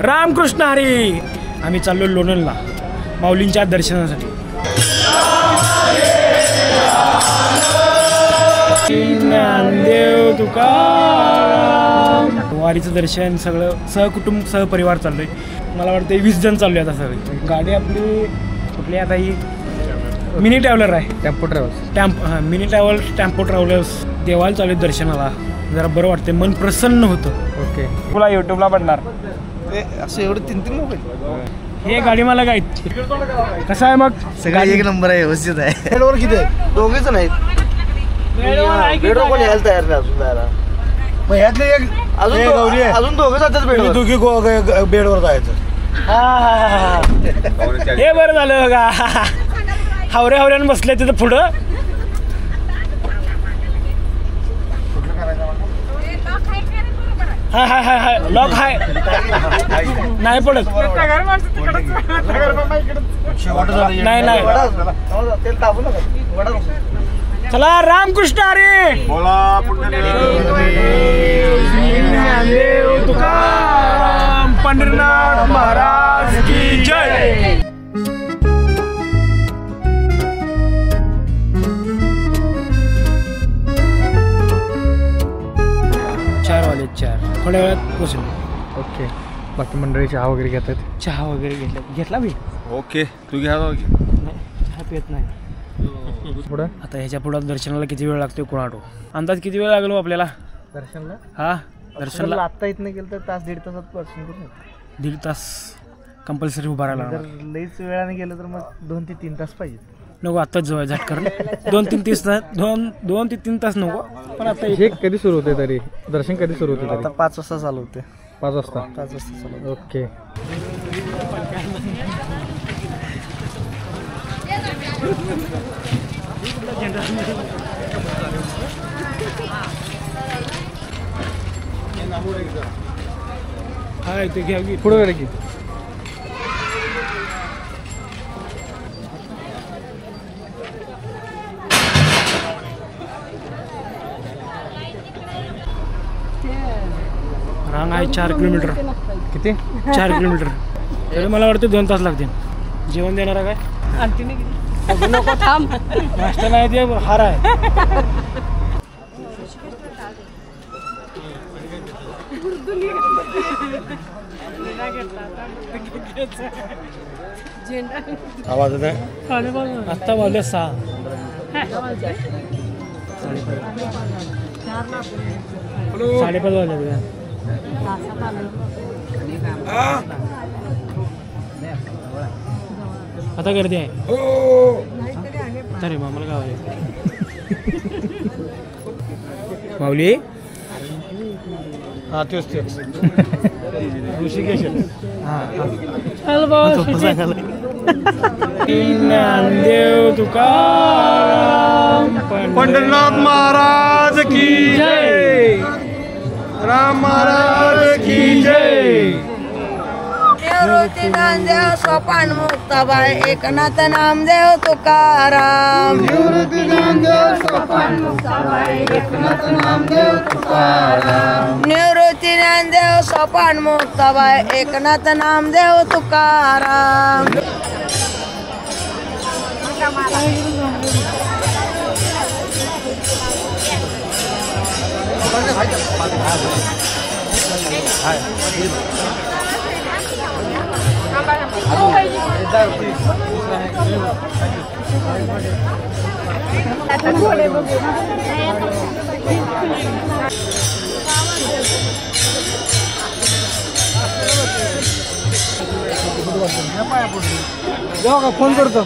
रामकृष्ण हरी. आम्ही चाललो लोणंदला माऊलींच्या दर्शनासाठी. ज्ञानदेव तुकाराम. वारीचं दर्शन सगळं सहकुटुंब सहपरिवार चाललोय. मला वाटतं 20 जण चाललोय आता सगळे. गाडी आपली कुठली आता ही मिनी ट्रॅव्हलर आहे. Tempo travels. Mini tempo travellers. देवाला चालू दर्शनाला. जरा बरं वाटते, मन प्रसन्न होतं. ओके. तुला युट्यूबला पडणार असं एवढं 3 लोक आहेत. हे गाडी मला काय कसं आहे मग? सगळं एक नंबर आहे, व्यवस्थित आहे. बेडवर किती आहे? 2 जण आहेत. बेडवर कोण यायला तयार नाही अजून जायला. मग ह्यातले एक अजून 2 जातात बेडवर. दोघी बेडवर जायचं. हे बरं झालं बघा. हावऱ्यानं बसले तिथं पुढं. हाय लॉक हाय नाही पडत. नाही चला. रामकृष्ण हरी. तुकाराम. पंढरीनाथ महाराज की जय. थोड्या वेळात पोचलो. ओके. बाकी मंडळी चहा वगैरे घेतात. चहा वगैरे घेतला मी. ओके. तू घ्या. चहा पित नाही. पुढं आता ह्याच्या पुढं दर्शनाला किती वेळ लागतोय कोणाटो? अंदाज किती वेळ लागलो आपल्याला दर्शनला? हा दर्शनला आत्ता इथनं गेलं तर तास 1.5 तासात दर्शन करू. 1.5 तास कंपल्सरी उभा राहायला. जर लईच वेळाने गेलं तर मग 2 ते 3 तास पाहिजे. नको आत्ताच जवळ झटकर. 2 ते 3 तास नको. पण आता हे कधी सुरू होते तरी? दर्शन कधी सुरू होते? आता 5 वाजता चालू होते. 5 वाजता चालू. ओके. हा इथे घ्या की पुढं गेलं की रांग आहे 4 किलोमीटर. किती? 4 किलोमीटर. तरी मला वाटतं 2 तास लागतील. जेवण देणार आहे काय? नाश्ता नाही ते हार आहे. आवाज येत आहे. आत्ता वाजले 6. साडेपाच वाजले. आता गर्दी आहे. अरे मामाला गाव आहे. माऊली. हा तेच ऋषिकेश. ज्ञानदेव तुकाराम. पंढरीनाथ महाराज की जय. राम महाराज की जय. निवृत्ती ज्ञानदेव सोपान मुक्ताबाई एकनाथ नामदेव तुकाराम. निवृत्ती ज्ञानदेव सोपान मुक्ताबाई एकनाथ नामदेव तुकाराम. निवृत्ती ज्ञानदेव सोपान मुक्ताबाई एकनाथ नामदेव तुकाराम. जाऊ का? फोन करतो.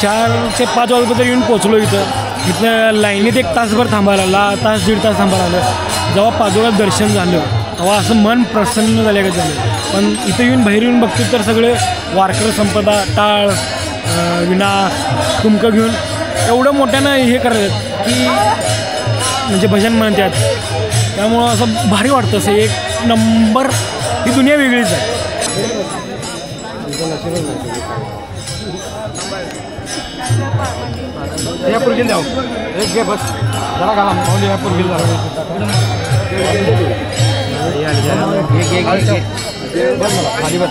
चार ते 5 वाजेपर्यंत येऊन पोचलो इथं लाईनीत 1 तासभर थांबायला तास दीड तास थांबायला लागलं. जेव्हा पाचोळ्यात दर्शन झालं तेव्हा असं मन प्रसन्न झालं का झालं. पण इथं येऊन बाहेर येऊन बघतो तर सगळे वारकरी संपदा टाळ विणा कुंकं घेऊन एवढं मोठ्यानं हे करतात की म्हणजे भजन म्हणतात. त्यामुळं असं भारी वाटतं. असं एक नंबर ही दुनिया वेगळीच आहे. यापूर गेल जाऊ एक घे बस जरा घाला माऊली यापूर गेल बस मला खाली बस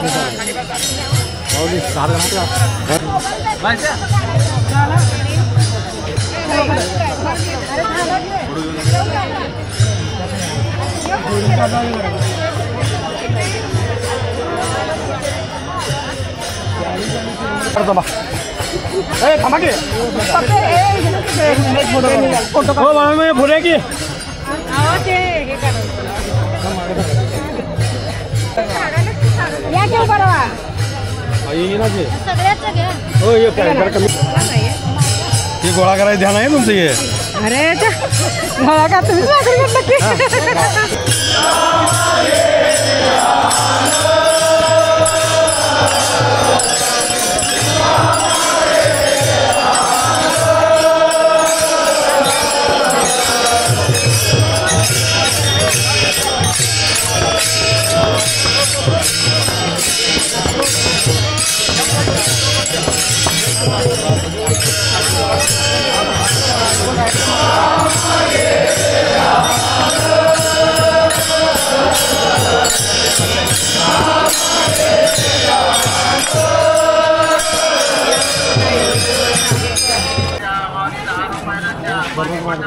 माऊली थांबा की फोटो की हे गोळा करायचं ध्यान आहे तुमचं हे. अरे गोळा का तुम्ही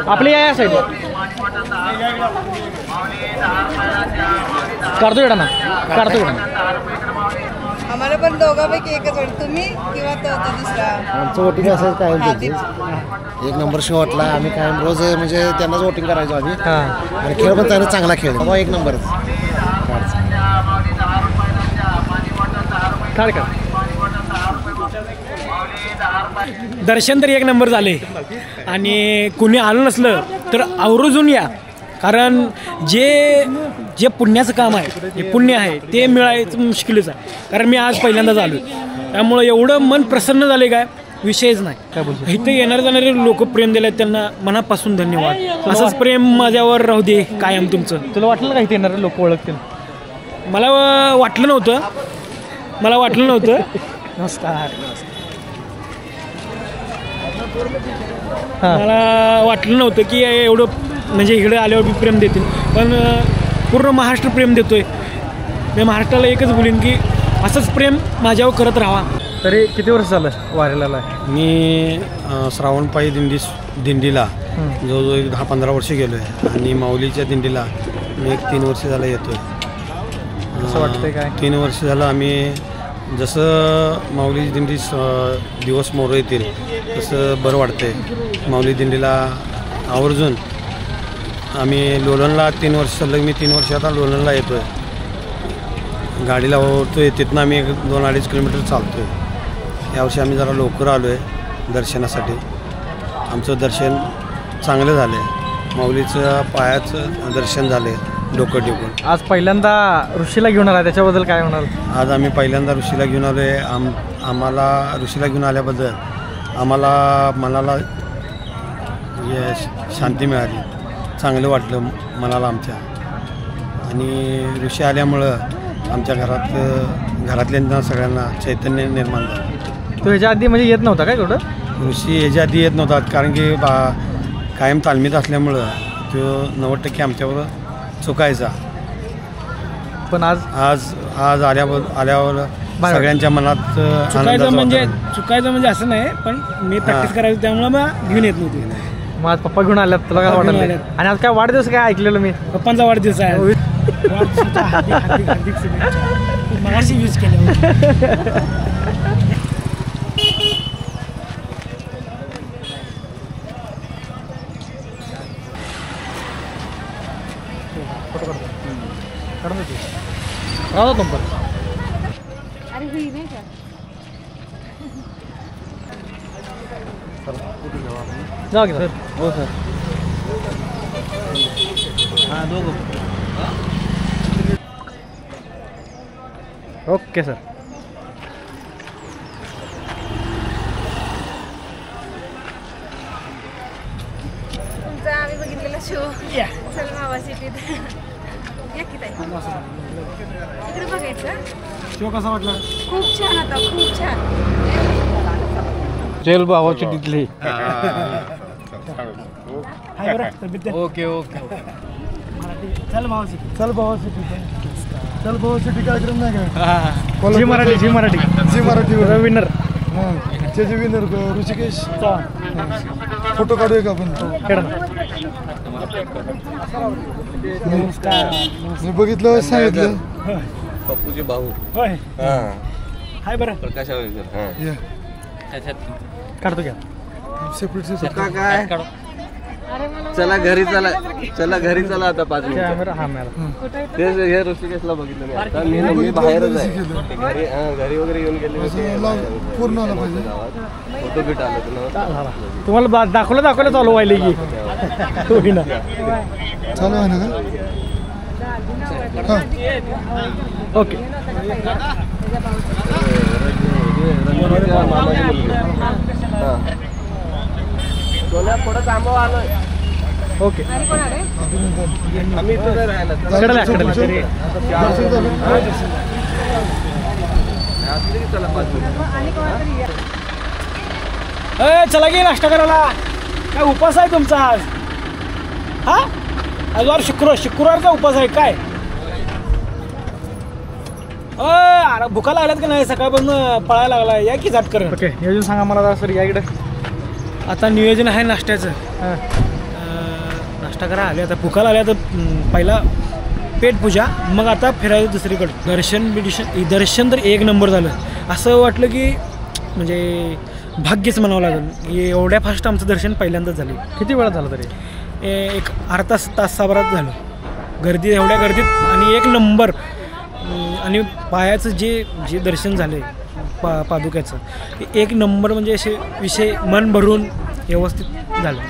आपली या साईड काढतो इकडं ना काढतो इकडं. आम्हाला पण दोघांपैकी एकच वाटतं तुम्ही किंवा तो दुसरा. आमचं वोटिंग असं काय 1 नंबर शेवटला आम्ही कायम रोज म्हणजे त्यांनाच वोटिंग करायचो आम्ही. आणि खेळ पण त्याने चांगला खेळ बाबा 1 नंबरच काढ का. दर्शन तर 1 नंबर झाले आणि कुणी आलं नसलं तर आवर्जून या. कारण जे पुण्याचं काम आहे जे पुण्य आहे ते मिळायचं मुश्किलच आहे. कारण मी आज पहिल्यांदाच आलो त्यामुळं एवढं मन प्रसन्न झाले काय विषयच नाही. इथं येणारे जाणारे लोक प्रेम दिले त्यांना मनापासून धन्यवाद. असंच प्रेम माझ्यावर राहू दे कायम तुमचं. तुला वाटलं का इथे येणारे लोक ओळखतील? मला वाटलं नव्हतं नमस्कार. मला वाटलं नव्हतं की एवढं म्हणजे इकडे आल्यावर बी प्रेम देतील. पण पूर्ण महाराष्ट्र प्रेम देतोय. मी महाराष्ट्राला एकच बोलीन की असंच प्रेम माझ्यावर करत राहा. तरी किती वर्ष झालं वारीला? मी श्रावणपायी दिंडीला जवळजवळ 10-15 वर्ष गेलो आहे आणि माऊलीच्या दिंडीला मी 3 वर्ष झालं येतो आहे. असं वाटतंय काय? 3 वर्ष झालं आम्ही जसं माऊली दिंडी दिवस मोर येतील तसं बरं वाटतंय. माऊली दिंडीला आवर्जून आम्ही लोणंदला 3 वर्ष सलग मी 3 वर्ष आता लोणंदला येतो आहे. गाडीला होतो आहे तिथनं आम्ही 2-2.5 किलोमीटर चालतो आहे. यावर्षी आम्ही जरा लवकर आलो आहे दर्शनासाठी. आमचं दर्शन चांगलं झालं आहे. माऊलीचं पायाचं दर्शन झालं आहे डोकं टेकून. आज पहिल्यांदा ऋषीला घेऊन आला त्याच्याबद्दल काय म्हणाल? आज आम्ही पहिल्यांदा ऋषीला घेऊन आलो आहे. आम्हाला ऋषीला घेऊन आल्याबद्दल आम्हाला मनाला शांती मिळाली. चांगलं वाटलं मनाला आमच्या. आणि ऋषी आल्यामुळं आमच्या घरातल्यांना सगळ्यांना चैतन्य निर्माण झालं. तो ह्याच्या आधी म्हणजे येत नव्हता काय कुठं? ऋषी ह्याच्या आधी येत नव्हता कारण की कायम तालमीत असल्यामुळं तो 90% आमच्यावर चुकायचा. पण आज आल्यावर सगळ्यांच्या मनात चुकायचं म्हणजे असं नाही. पण मी प्रॅक्टिस करायचं त्यामुळे मग घेऊन येत नव्हती. मग आज पप्पा घेऊन आल्यात तुला काय वाटलं? आणि आज काय वाढदिवस काय ऐकलेलं मी? पप्पांचा वाढदिवस आहे. मगाशी यूज केलं. काढून राहतो नंबर अरे ही नाही का जा की सर हो सर हां दोघं ओके सर तुमचा आम्ही बघितलेला शो चल मावा सिटीत या की ताई इकडे बघायचं शो कसा वाटला खूप छान होता खूप छान जेल भावाची तिथली हाय बरं तब्येत ओके ओके चल भावाची चल भावा सिटी चल भावा सिटी कार्यक्रम नाही का झी मराठी झी मराठी झी मराठीवर विनर त्याचे विनर ऋषिकेश फोटो काढूया का आपण मी बघितलं सांगितलं पप्पूचे भाऊ होय हाय बरं प्रकाश या काढतो घ्या सेपरेट काय चला घरी चला चला घरी चला आता 5 मिनिटं कॅमेरा हा मेला तेच हे ऋषिकेशला बघितलं मी आता मी बाहेरच आहे घरी घरी वगैरे येऊन गेले पूर्ण आला पाहिजे फोटो बिट आलं तुला तुम्हाला दाखवलं चालू व्हायला की होई ना चालू आहे ना का ओके पुढं थांबवा आलोय ओके आणि कोण आले आम्ही इथं राहायला कडला चला 5 मिनिटं आणि कोणातरी या. चला की नाश्ता करायला काय उपास आहे तुमचा आज हा आज वार शुक्रवारचा उपास आहे काय अरे भुका लागल्यात की नाही सकाळपासून पळायला लागला या की झटकर ओके नियोजन सांगा मला सर या इकडे आता नियोजन आहे नाश्त्याचं नाश्ता करा आले आता भुका लागल्या तर पहिला पेटपूजा मग आता फिरायचं दुसरीकडे दर्शन तर एक नंबर झालं असं वाटलं की म्हणजे भाग्यच म्हणावं लागेल एवढ्या फास्ट आमचं दर्शन पहिल्यांदाच झालं किती वेळात झालं तरी एक अर्धा तासाभरात झालं गर्दी एवढ्या गर्दीत आणि एक नंबर आणि पायाचं जे दर्शन झालं पादुक्याचं एक नंबर म्हणजे असे विषय मन भरून व्यवस्थित झालं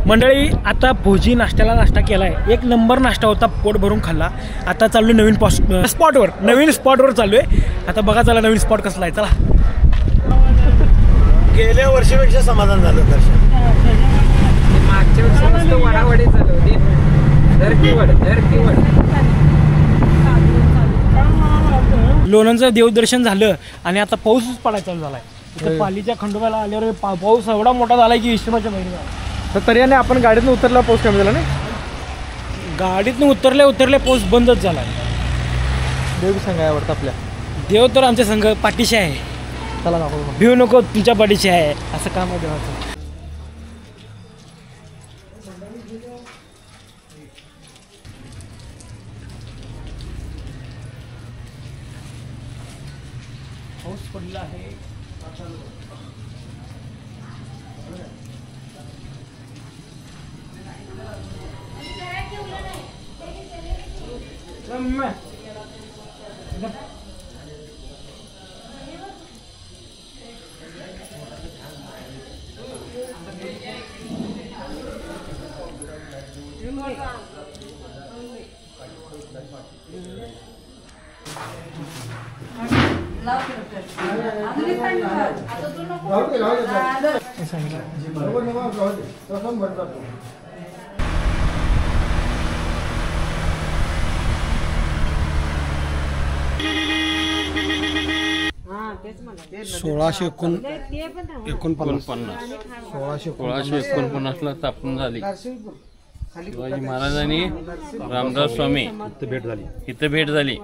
मंडळी आता भोजी नाश्त्याला नाश्ता केलाय एक नंबर नाश्ता होता पोट भरून खाल्ला आता चाललोय नवीन स्पॉटवर चाललोय आता बघा चला नवीन स्पॉट कसला आहे चला गेल्या वर्षीपेक्षा समाधान झालं दर्शन मागच्या वर्षी मस्त वडावडी चालू होती लोणंदचं देवदर्शन झालं आणि आता पाऊसच पडायला चालू झालाय इथं पालीच्या खंडोबाला आल्यावर पाऊस एवढा मोठा झालाय की विष्णूच्या महिन्यात तर तरी आणि आपण गाडीतून उतरला पाऊस कमी झाला नाही गाडीतनं उतरले पाऊस बंदच झाला देव सांगा आवडतं आपल्या देव तर आमच्या संघ पाठीशी आहे चला दाखवतो भिऊ नको तुमच्या पाठीशी आहे असं काम आहे देवाचं पाऊस पडला आहे सोळाशे एकोणपन्नासला स्थापन झाली. शिवाजी महाराजांनी रामदास स्वामी इथं भेट झाली.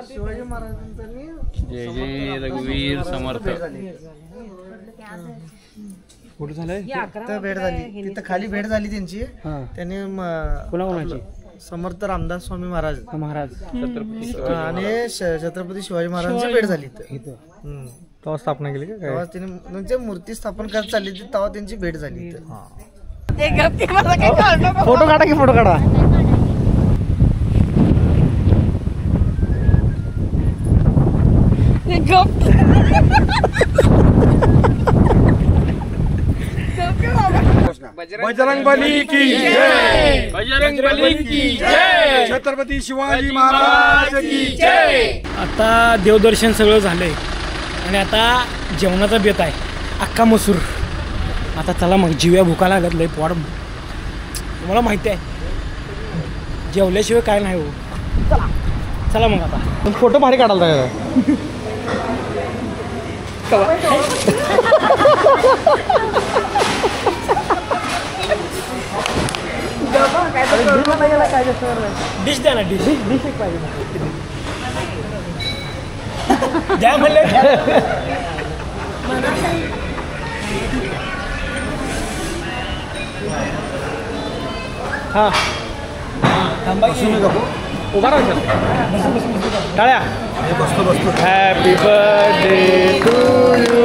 शिवाजी महाराजांनी जय जय रघुवीर समर्थ. कुठं झालंय तिथं भेट झाली, तिथं खाली भेट झाली त्यांची. त्यांनी कोणाकोणाची? समर्थ रामदास स्वामी महाराज महाराज आणि छत्रपती शिवाजी महाराजांची भेट झाली इथं. तेव्हा स्थापना केली का काय? तेव्हा त्यांनी म्हणजे मूर्ती स्थापन करत चालली होती, तेव्हा त्यांची भेट झाली इथं. फोटो काढा की फोटो काढा. बजरंग बली की जय. बजरंग बली की जय. छत्रपती शिवाजी महाराज की जय. आता देवदर्शन सगळं झालंय आणि आता जेवणाचा बेत आहे. अख्खा मसूर. आता चला मग, जिव्या भुका लागत लय पोट. तुम्हाला माहिती आहे जेवल्याशिवाय काय नाही हो. चला मग आता फोटो भारी काढायला डिश द्या ना. डिश एक पाहिजे द्या म्हणले. हा उभा राहा टाळ्या. Happy birthday to you.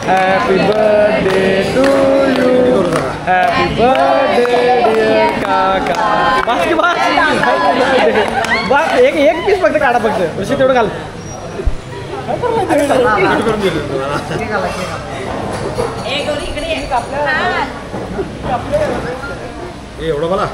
Happy birthday to you. Happy birthday dear काका. बस एक पीस फक्त काढा फक्त. ऋषी तेवढं घाल. एवढं मला